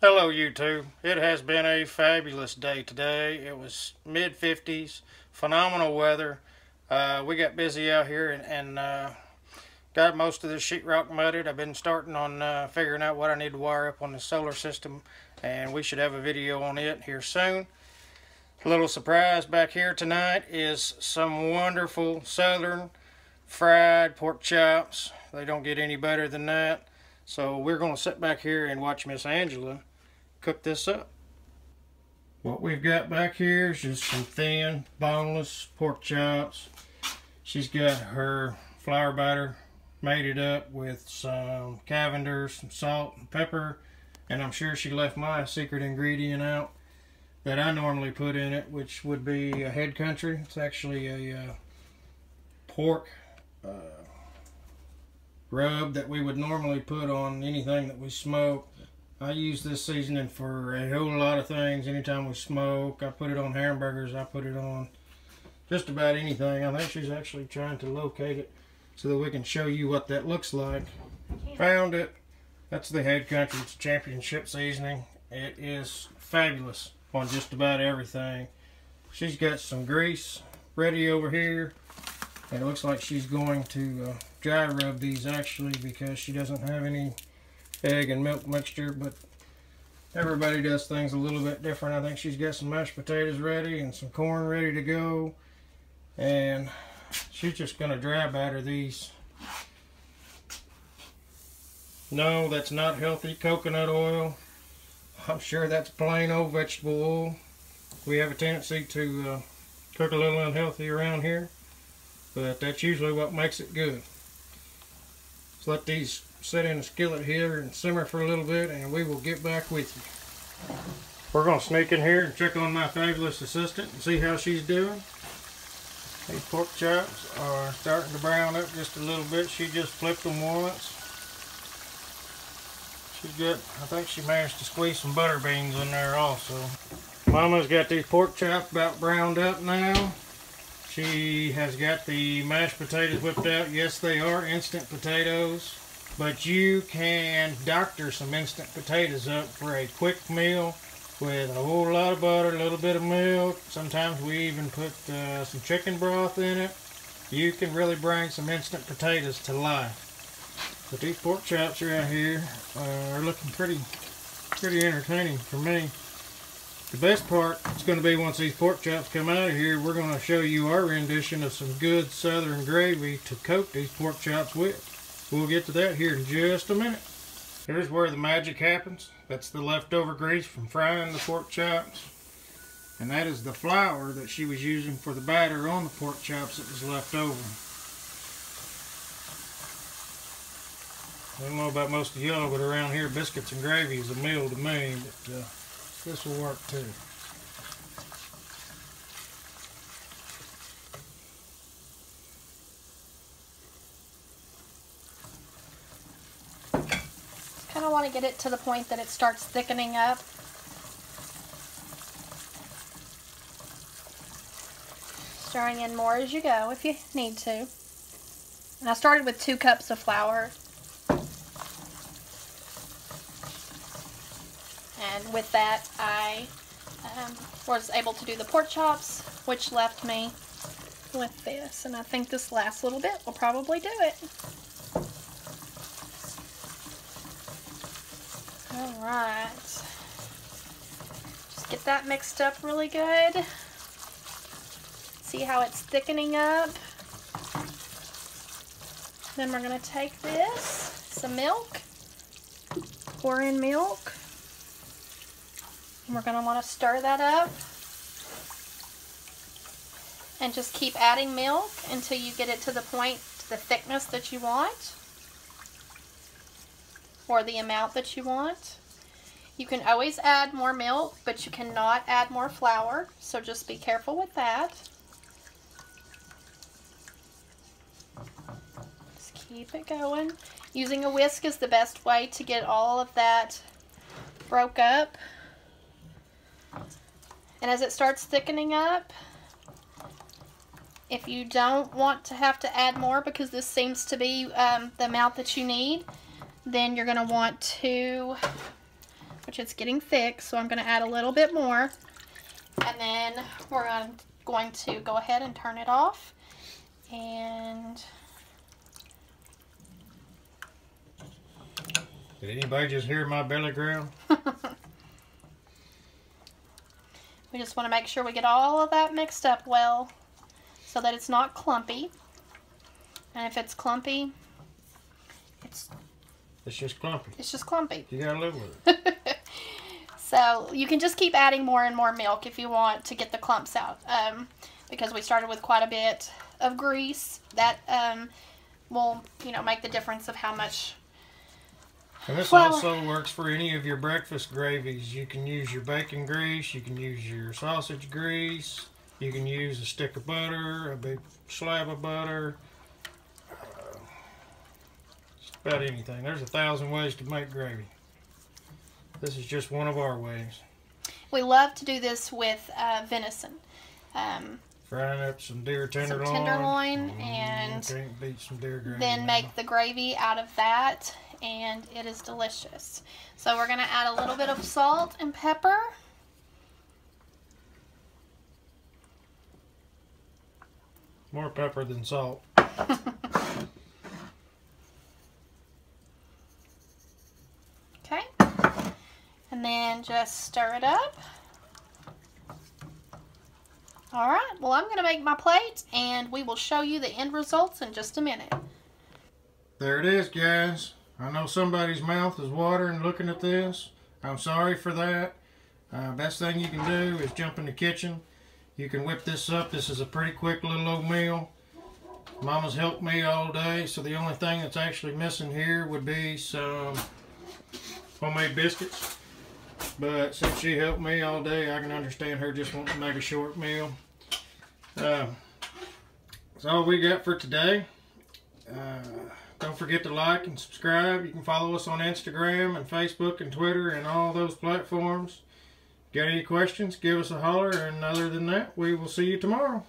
Hello YouTube. It has been a fabulous day today. It was mid-50s, phenomenal weather. We got busy out here and got most of the sheetrock mudded. I've been starting on figuring out what I need to wire up on the solar system, and we should have a video on it here soon. A little surprise back here tonight is some wonderful southern fried pork chops. They don't get any better than that. So we're going to sit back here and watch Miss Angela cook this up. What we've got back here is just some thin, boneless pork chops. She's got her flour batter mated up with some Cavender, some salt and pepper, and I'm sure she left my secret ingredient out that I normally put in it, which would be a head country. It's actually a pork rub that we would normally put on anything that we smoke. I use this seasoning for a whole lot of things. Anytime we smoke, I put it on hamburgers, I put it on just about anything. I think she's actually trying to locate it so that we can show you what that looks like. Found it. That's the head country. It's championship seasoning. It is fabulous on just about everything. She's got some grease ready over here. And it looks like she's going to dry rub these actually, because she doesn't have any egg and milk mixture, but everybody does things a little bit different. I think she's got some mashed potatoes ready and some corn ready to go, and she's just going to dry batter these. No, that's not healthy coconut oil. I'm sure that's plain old vegetable oil. We have a tendency to cook a little unhealthy around here, but that's usually what makes it good. So let these sit in a skillet here and simmer for a little bit, and we will get back with you. We're going to sneak in here and check on my fabulous assistant and see how she's doing. These pork chops are starting to brown up just a little bit. She just flipped them once. She's got, I think she managed to squeeze some butter beans in there also. Mama's got these pork chops about browned up now. She has got the mashed potatoes whipped out. Yes, they are instant potatoes, but you can doctor some instant potatoes up for a quick meal with a whole lot of butter, a little bit of milk. Sometimes we even put some chicken broth in it. You can really bring some instant potatoes to life. But these pork chops right here are looking pretty entertaining for me. The best part is going to be once these pork chops come out of here, we're going to show you our rendition of some good southern gravy to coat these pork chops with. We'll get to that here in just a minute. Here's where the magic happens. That's the leftover grease from frying the pork chops. And that is the flour that she was using for the batter on the pork chops that was left over. I don't know about most of y'all, but around here biscuits and gravy is a meal to me. But this will work too. Kind of want to get it to the point that it starts thickening up. Stirring in more as you go if you need to. And I started with 2 cups of flour. And with that, I was able to do the pork chops, which left me with this. And I think this last little bit will probably do it. Alright. Just get that mixed up really good. See how it's thickening up. Then we're going to take this, some milk, pour in milk. We're going to want to stir that up and just keep adding milk until you get it to the point, to the thickness that you want or the amount that you want. You can always add more milk, but you cannot add more flour, so just be careful with that. Just keep it going. Using a whisk is the best way to get all of that broke up. And as it starts thickening up, if you don't want to have to add more because this seems to be the amount that you need, then you're going to want to which it's getting thick, so I'm going to add a little bit more. And then we're going to go ahead and turn it off. And did anybody just hear my belly growl? we just want to make sure we get all of that mixed up well so that it's not clumpy. And if it's clumpy, it's just clumpy. It's just clumpy. You gotta live with it. So you can just keep adding more and more milk if you want to get the clumps out. Because we started with quite a bit of grease. That will, you know, make the difference of how much. And this also works for any of your breakfast gravies. You can use your bacon grease, you can use your sausage grease, you can use a stick of butter, a big slab of butter, just about anything. There's 1,000 ways to make gravy. This is just one of our ways. We love to do this with venison. Frying up some deer tenderloin. And can't beat some deer gravy. Then make the gravy out of that, and it is delicious. So we're going to add a little bit of salt and pepper. More pepper than salt. Okay. And then just stir it up. Alright, well I'm going to make my plate and we will show you the end results in just a minute. There it is, guys. I know somebody's mouth is watering looking at this. I'm sorry for that. Best thing you can do is jump in the kitchen. You can whip this up. This is a pretty quick little old meal. Mama's helped me all day, so the only thing that's actually missing here would be some homemade biscuits. But since she helped me all day, I can understand her just wanting to make a short meal. That's all we got for today. Don't forget to like and subscribe. You can follow us on Instagram and Facebook and Twitter and all those platforms. Got any questions? Give us a holler. And other than that, we will see you tomorrow.